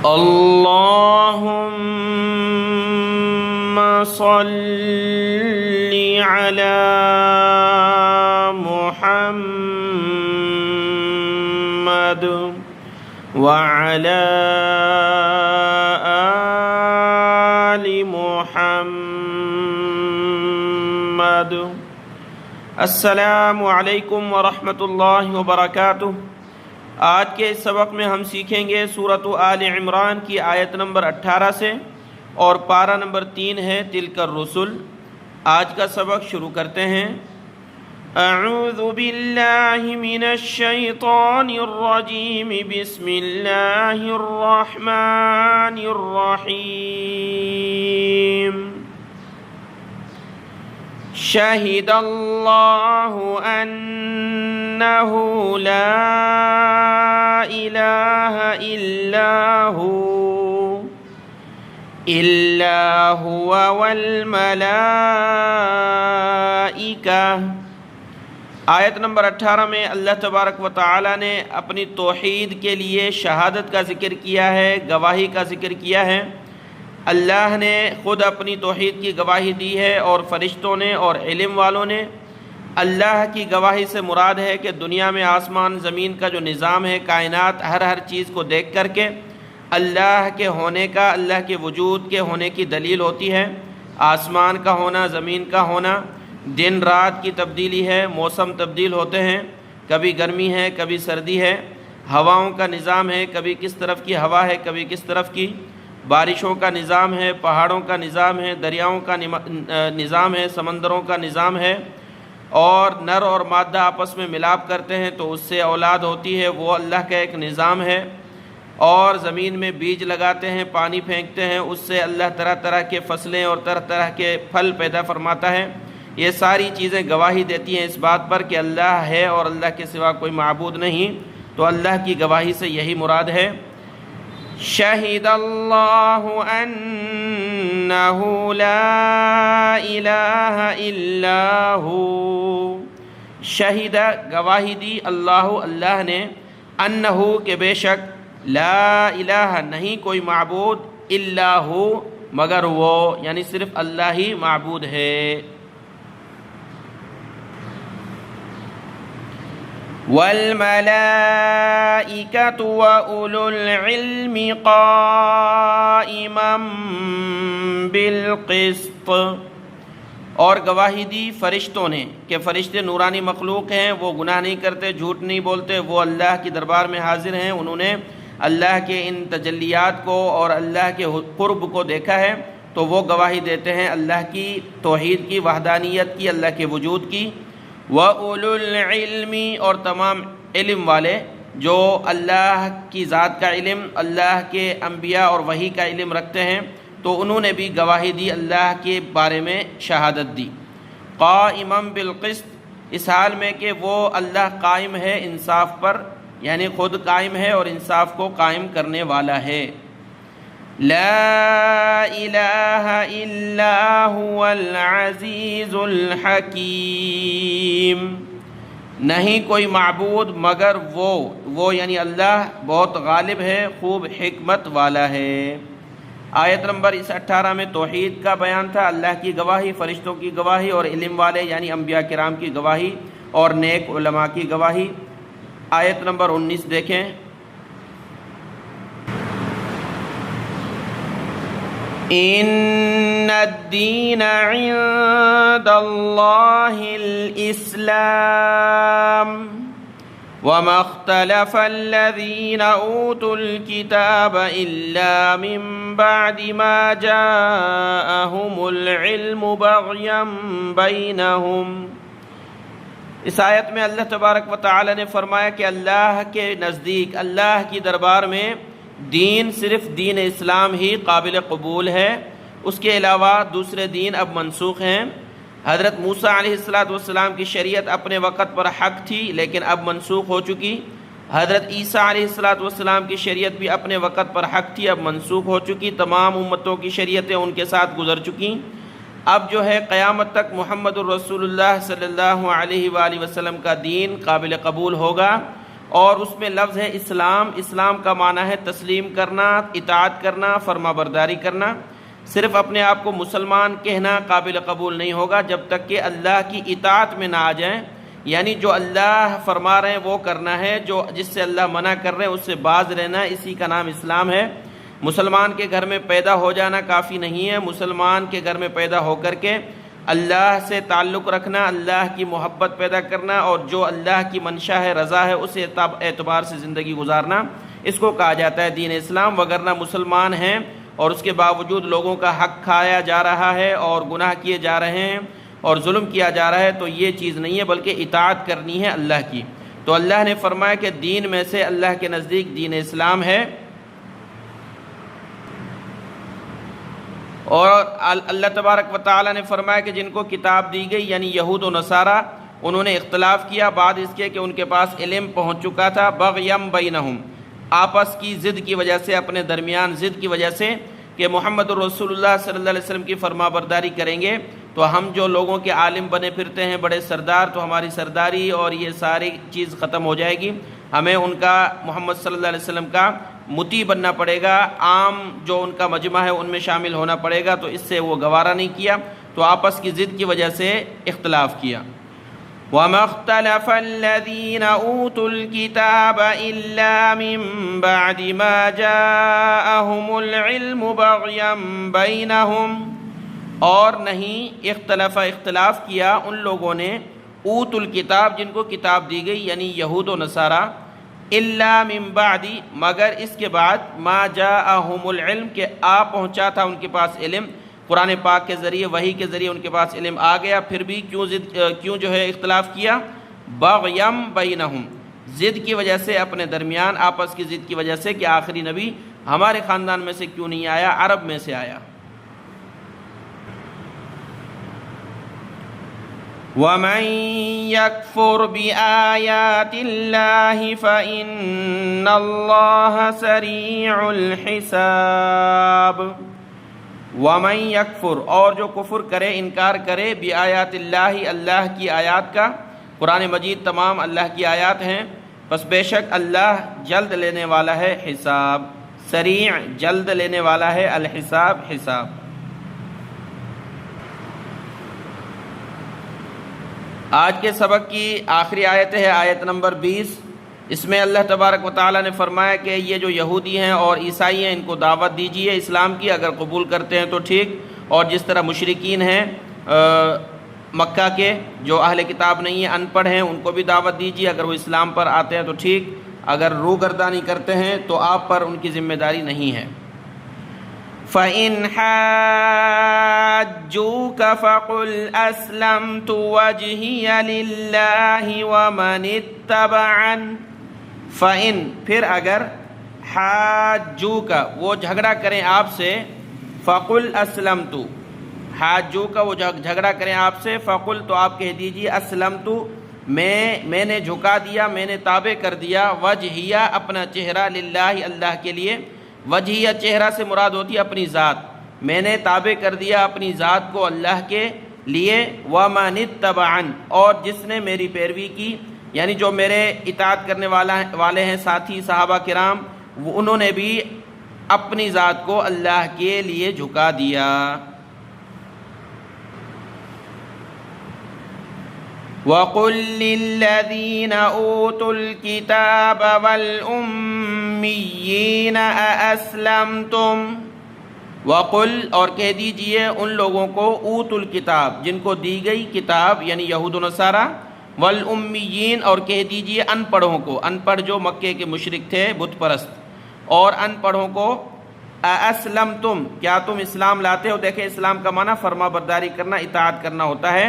اللهم صل على محمد وعلى آل محمد۔ السلام علیکم ورحمۃ اللہ وبرکاتہ۔ آج کے اس سبق میں ہم سیکھیں گے سورۃ آل عمران کی آیت نمبر 18 سے، اور پارہ نمبر 3 ہے تلک الرسل۔ آج کا سبق شروع کرتے ہیں۔ اعوذ باللہ من الشیطان الرجیم، بسم اللہ الرحمن الرحیم۔ شہد اللہ انہ لا الہ الا هو والملائکہ۔ آیت نمبر 18 میں اللہ تبارک و تعالی نے اپنی توحید کے لیے شہادت کا ذکر کیا ہے، گواہی کا ذکر کیا ہے۔ اللہ نے خود اپنی توحید کی گواہی دی ہے، اور فرشتوں نے اور علم والوں نے۔ اللہ کی گواہی سے مراد ہے کہ دنیا میں آسمان زمین کا جو نظام ہے، کائنات، ہر چیز کو دیکھ کر کے اللہ کے ہونے کا، اللہ کے وجود کے ہونے کی دلیل ہوتی ہے۔ آسمان کا ہونا، زمین کا ہونا، دن رات کی تبدیلی ہے، موسم تبدیل ہوتے ہیں، کبھی گرمی ہے، کبھی سردی ہے، ہواؤں کا نظام ہے، کبھی کس طرف کی ہوا ہے، کبھی کس طرف کی، بارشوں کا نظام ہے، پہاڑوں کا نظام ہے، دریاؤں کا نظام ہے، سمندروں کا نظام ہے، اور نر اور مادہ آپس میں ملاپ کرتے ہیں تو اس سے اولاد ہوتی ہے، وہ اللہ کا ایک نظام ہے۔ اور زمین میں بیج لگاتے ہیں، پانی پھینکتے ہیں، اس سے اللہ طرح طرح کے فصلیں اور طرح طرح کے پھل پیدا فرماتا ہے۔ یہ ساری چیزیں گواہی دیتی ہیں اس بات پر کہ اللہ ہے اور اللہ کے سوا کوئی معبود نہیں، تو اللہ کی گواہی سے یہی مراد ہے۔ شہد اللہ انہ لا الہ الا ہو، شہد گواہی دی، اللہ نے، انہ کہ بے شک، لا الہ نہیں کوئی معبود، الا ہو مگر وہ، یعنی صرف اللہ ہی معبود ہے۔ والملائکۃ وَأُولُو العلم قائما بالقسط، اور گواہی دی فرشتوں نے کہ فرشتے نورانی مخلوق ہیں، وہ گناہ نہیں کرتے، جھوٹ نہیں بولتے، وہ اللہ کی دربار میں حاضر ہیں، انہوں نے اللہ کے ان تجلیات کو اور اللہ کے قرب کو دیکھا ہے، تو وہ گواہی دیتے ہیں اللہ کی توحید کی، وحدانیت کی، اللہ کے وجود کی۔ وَأُولُو الْعِلْمِ، اور تمام علم والے جو اللہ کی ذات کا علم، اللہ کے انبیاء اور وحی کا علم رکھتے ہیں، تو انہوں نے بھی گواہی دی، اللہ کے بارے میں شہادت دی۔ قائما بالقسط، اس حال میں کہ وہ اللہ قائم ہے انصاف پر، یعنی خود قائم ہے اور انصاف کو قائم کرنے والا ہے۔ لا الہ الا هو العزیز الحکیم، نہیں کوئی معبود مگر وہ یعنی اللہ بہت غالب ہے، خوب حکمت والا ہے۔ آیت نمبر اس 18 میں توحید کا بیان تھا، اللہ کی گواہی، فرشتوں کی گواہی، اور علم والے یعنی انبیاء کرام کی گواہی، اور نیک علماء کی گواہی۔ آیت نمبر 19 دیکھیں۔ ان الدین عند اللہ الاسلام وما اختلف الذین اوتوا الکتاب الا من بعد ما جاءهم العلم بغیا بینہم۔ اس آیت میں اللہ تبارک و تعالی نے فرمایا کہ اللہ کے نزدیک، اللہ کی دربار میں دین صرف دین اسلام ہی قابل قبول ہے، اس کے علاوہ دوسرے دین اب منسوخ ہیں۔ حضرت موسیٰ علیہ السلام کی شریعت اپنے وقت پر حق تھی لیکن اب منسوخ ہو چکی۔ حضرت عیسیٰ علیہ السلام کی شریعت بھی اپنے وقت پر حق تھی، اب منسوخ ہو چکی۔ تمام امتوں کی شریعتیں ان کے ساتھ گزر چکیں۔ اب جو ہے قیامت تک محمد الرسول اللہ صلی اللہ علیہ وآلہ وسلم کا دین قابل قبول ہوگا، اور اس میں لفظ ہے اسلام. اسلام کا معنی ہے تسلیم کرنا، اطاعت کرنا، فرما برداری کرنا. صرف اپنے آپ کو مسلمان کہنا قابل قبول نہیں ہوگا جب تک کہ اللہ کی اطاعت میں نہ آ جائیں، یعنی جو اللہ فرما رہے ہیں وہ کرنا ہے، جس سے اللہ منع کر رہے ہیں اس سے باز رہنا، اسی کا نام اسلام ہے. مسلمان کے گھر میں پیدا ہو جانا کافی نہیں ہے، مسلمان کے گھر میں پیدا ہو کر کے اللہ سے تعلق رکھنا، اللہ کی محبت پیدا کرنا، اور جو اللہ کی منشا ہے، رضا ہے، اس اعتبار سے زندگی گزارنا، اس کو کہا جاتا ہے دین اسلام. وگرنہ مسلمان ہیں اور اس کے باوجود لوگوں کا حق کھایا جا رہا ہے اور گناہ کیے جا رہے ہیں اور ظلم کیا جا رہا ہے، تو یہ چیز نہیں ہے، بلکہ اطاعت کرنی ہے اللہ کی. تو اللہ نے فرمایا کہ دین میں سے اللہ کے نزدیک دین اسلام ہے. اور اللہ تبارک و تعالی نے فرمایا کہ جن کو کتاب دی گئی یعنی یہود و نصارہ، انہوں نے اختلاف کیا بعد اس کے کہ ان کے پاس علم پہنچ چکا تھا. بغیم بینہم، آپس کی ضد کی وجہ سے، اپنے درمیان ضد کی وجہ سے کہ محمد رسول اللہ صلی اللہ علیہ وسلم کی فرما برداری کریں گے تو ہم جو لوگوں کے عالم بنے پھرتے ہیں، بڑے سردار، تو ہماری سرداری اور یہ ساری چیز ختم ہو جائے گی، ہمیں ان کا محمد صلی اللہ علیہ وسلم کا مطیع بننا پڑے گا، عام جو ان کا مجمع ہے ان میں شامل ہونا پڑے گا. تو اس سے وہ گوارا نہیں کیا، تو آپس کی ضد کی وجہ سے اختلاف کیا. وَمَا اخْتَلَفَ الَّذِينَ أُوتُوا الْكِتَابَ إِلَّا مِن بَعْدِ مَا جَاءَهُمُ الْعِلْمُ بَغْيًا بَيْنَهُمْ، اور نہیں اختلاف کیا ان لوگوں نے اوت الکتاب جن کو کتاب دی گئی یعنی یہود و نصارہ، الا من بعد مگر اس کے بعد، ما جاءہم العلم کہ آ پہنچا تھا ان کے پاس علم، قرآن پاک کے ذریعے، وحی کے ذریعے ان کے پاس علم آ گیا، پھر بھی کیوں جو ہے اختلاف کیا؟ بغیم بینہم، ضد کی وجہ سے، اپنے درمیان آپس کی ضد کی وجہ سے کہ آخری نبی ہمارے خاندان میں سے کیوں نہیں آیا، عرب میں سے آیا. وَمَن يَكْفُرْ بِآيَاتِ اللَّهِ فَإِنَّ اللَّهَ سَرِيعُ الْحِسَابِ. وَمَن يَكْفُرْ، اور جو کفر کرے، انکار کرے، بِآيَاتِ اللَّهِ اللہ کی آیات کا، قرآن مجید تمام اللہ کی آیات ہیں، پس بے شک اللہ جلد لینے والا ہے حساب. سریع جلد لینے والا ہے، الحساب حساب. آج کے سبق کی آخری آیت ہے آیت نمبر 20. اس میں اللہ تبارک و تعالیٰ نے فرمایا کہ یہ جو یہودی ہیں اور عیسائی ہیں ان کو دعوت دیجیے اسلام کی، اگر قبول کرتے ہیں تو ٹھیک، اور جس طرح مشرکین ہیں مکہ کے جو اہل کتاب نہیں ہیں، ان پڑھ ہیں، ان کو بھی دعوت دیجیے، اگر وہ اسلام پر آتے ہیں تو ٹھیک، اگر روگردانی کرتے ہیں تو آپ پر ان کی ذمہ داری نہیں ہے. فَإِنْ حَاجُّوكَ فَقُلْ أَسْلَمْتُ وَجْهِيَ لِلَّهِ وَمَنِ اتَّبَعَنِ. فَإِنْ پھر اگر، حَاجُّوكَ وہ جھگڑا کریں آپ سے، فَقُلْ أَسْلَمْتُ، حَاجُّوكَ وہ جھگڑا کریں آپ سے، فَقُلْ تو آپ کہہ دیجئے، أَسْلَمْتُ میں نے جھکا دیا، میں نے تابع کر دیا، وجہیہ اپنا چہرہ، للہ اللہ کے لیے. وجہیہ چہرہ سے مراد ہوتی ہے اپنی ذات، میں نے تابع کر دیا اپنی ذات کو اللہ کے لیے. وَمَنِ اتَّبَعَنِ اور جس نے میری پیروی کی، یعنی جو میرے اطاعت کرنے والے ہیں ساتھی صحابہ کرام، انہوں نے بھی اپنی ذات کو اللہ کے لیے جھکا دیا. وَقُلْ لِلَّذِينَ أُوتُوا الْكِتَابَ وَالْأُمِّيِّينَ أَأَسْلَمْتُمْ. وَقُلْ اور کہہ دیجئے ان لوگوں کو، اوت الکتاب جن کو دی گئی کتاب یعنی یہود و نصارہ، والأمیین اور کہہ دیجئے ان پڑھوں کو، ان پڑھ جو مکے کے مشرک تھے بت پرست، اور ان پڑھوں کو، أَأَسْلَمْتُمْ کیا تم اسلام لاتے ہو. دیکھیں اسلام کا معنی فرما برداری کرنا، اطاعت کرنا ہوتا ہے.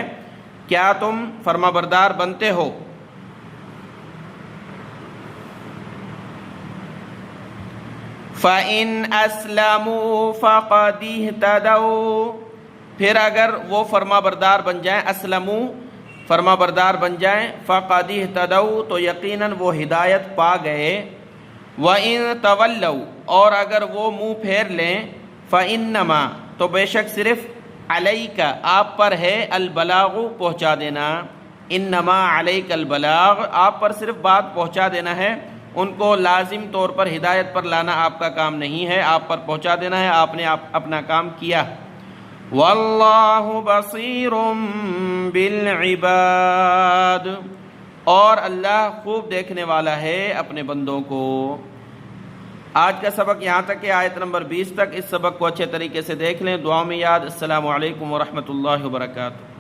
کیا تم فرما بردار بنتے ہو؟ فَإِنْ أَسْلَمُوا فَقَدِ اهْتَدَوْا پھر اگر وہ فرما بردار بن جائیں، اسلموا فرما بردار بن جائیں، فَقَدِ اهْتَدَوْا تو یقیناً وہ ہدایت پا گئے. وَإِن تَوَلَّوْا اور اگر وہ منہ پھیر لیں، فَإِنَّمَا تو بے شک صرف، علیکا آپ پر ہے، البلاغ پہنچا دینا، انما علیک البلاغ، آپ پر صرف بات پہنچا دینا ہے، ان کو لازم طور پر ہدایت پر لانا آپ کا کام نہیں ہے، آپ پر پہنچا دینا ہے، آپ نے اپنا کام کیا۔ واللہ بصیر بالعباد، اور اللہ خوب دیکھنے والا ہے اپنے بندوں کو۔ آج کا سبق یہاں تک ہے، آیت نمبر 20 تک۔ اس سبق کو اچھے طریقے سے دیکھ لیں، دعاؤں میں یاد۔ السلام علیکم ورحمۃ اللہ وبرکاتہ۔